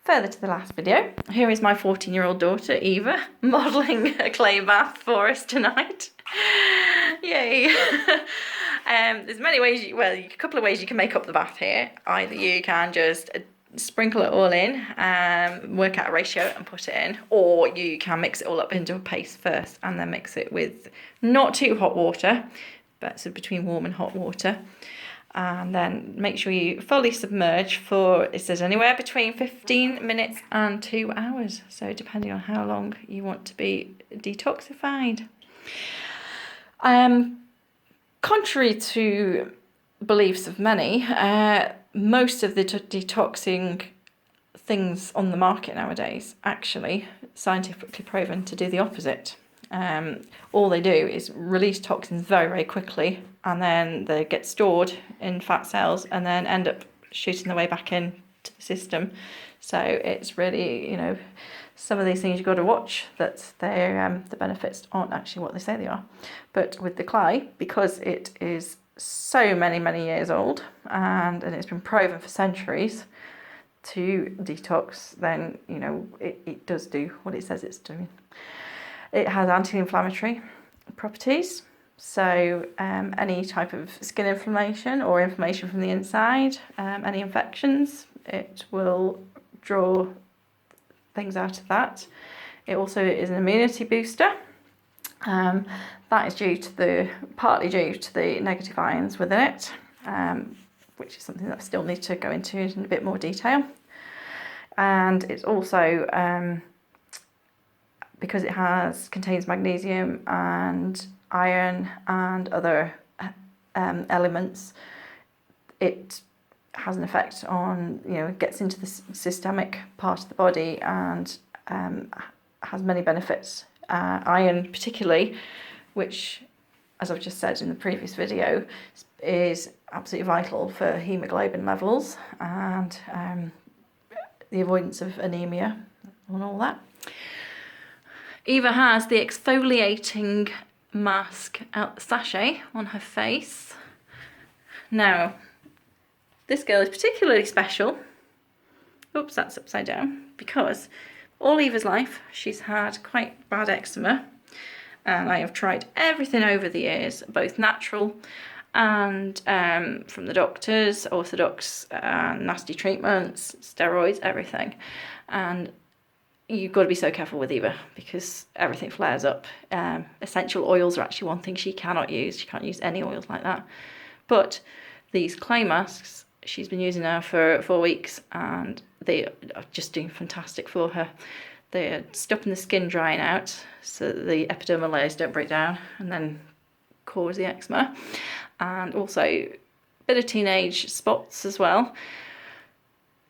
further to the last video, here is my 14-year-old daughter, Eva, modelling a clay bath for us tonight. Yay! There's many ways, a couple of ways you can make up the bath here. Either you can just sprinkle it all in, work out a ratio and put it in, or you can mix it all up into a paste first and then mix it with not too hot water, but so between warm and hot water. And then make sure you fully submerge for, it says anywhere between 15 minutes and 2 hours. So depending on how long you want to be detoxified. Contrary to beliefs of many, most of the detoxing things on the market nowadays actually scientifically proven to do the opposite. All they do is release toxins very, very quickly, and then they get stored in fat cells and then end up shooting their way back into the system. So it's really, some of these things you've got to watch, that the benefits aren't actually what they say they are. But with the clay, because it is so many, many years old and it's been proven for centuries to detox, then, it does do what it says it's doing. It has anti-inflammatory properties, so any type of skin inflammation or inflammation from the inside, any infections, it will draw things out of that. It also is an immunity booster. That is partly due to the negative ions within it, which is something that I still need to go into in a bit more detail. And it's also because it contains magnesium and iron and other elements, it has an effect on, gets into the systemic part of the body and has many benefits. Iron particularly, which, as I've just said in the previous video, is absolutely vital for hemoglobin levels and the avoidance of anemia and all that. Eva has the exfoliating mask out the sachet on her face. Now, this girl is particularly special. Oops, that's upside down. Because all Eva's life, she's had quite bad eczema. And I have tried everything over the years, both natural and from the doctors, orthodox, nasty treatments, steroids, everything. And you've got to be so careful with Eva because everything flares up. Essential oils are actually one thing she cannot use. She can't use any oils like that. But these clay masks, she's been using now for 4 weeks and they are just doing fantastic for her. They're stopping the skin drying out so that the epidermal layers don't break down and then cause the eczema. And also a bit of teenage spots as well.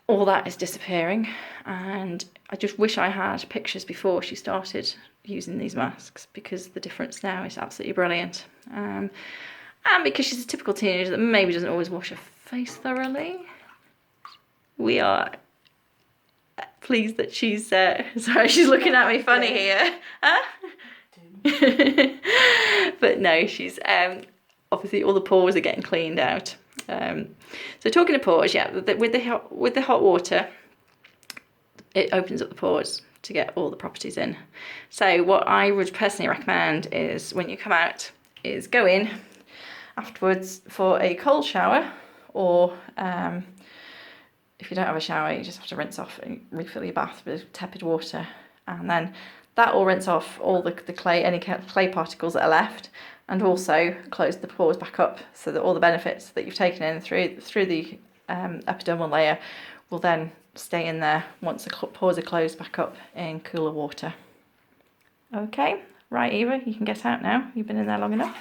All that is disappearing, and I just wish I had pictures before she started using these masks because the difference now is absolutely brilliant. And because she's a typical teenager that maybe doesn't always wash her face thoroughly, we are pleased that she's, sorry, she's looking at me funny here. Huh? But no, she's, obviously all the pores are getting cleaned out. So talking of pores, yeah, with the hot water, it opens up the pores to get all the properties in. So what I would personally recommend is when you come out, is go in afterwards for a cold shower, or if you don't have a shower, you just have to rinse off and refill your bath with tepid water, and then that will rinse off all the clay, any clay particles that are left, and also close the pores back up so that all the benefits that you've taken in through the epidermal layer will then stay in there once the pores are closed back up in cooler water. Okay, right Eva, you can get out now. You've been in there long enough.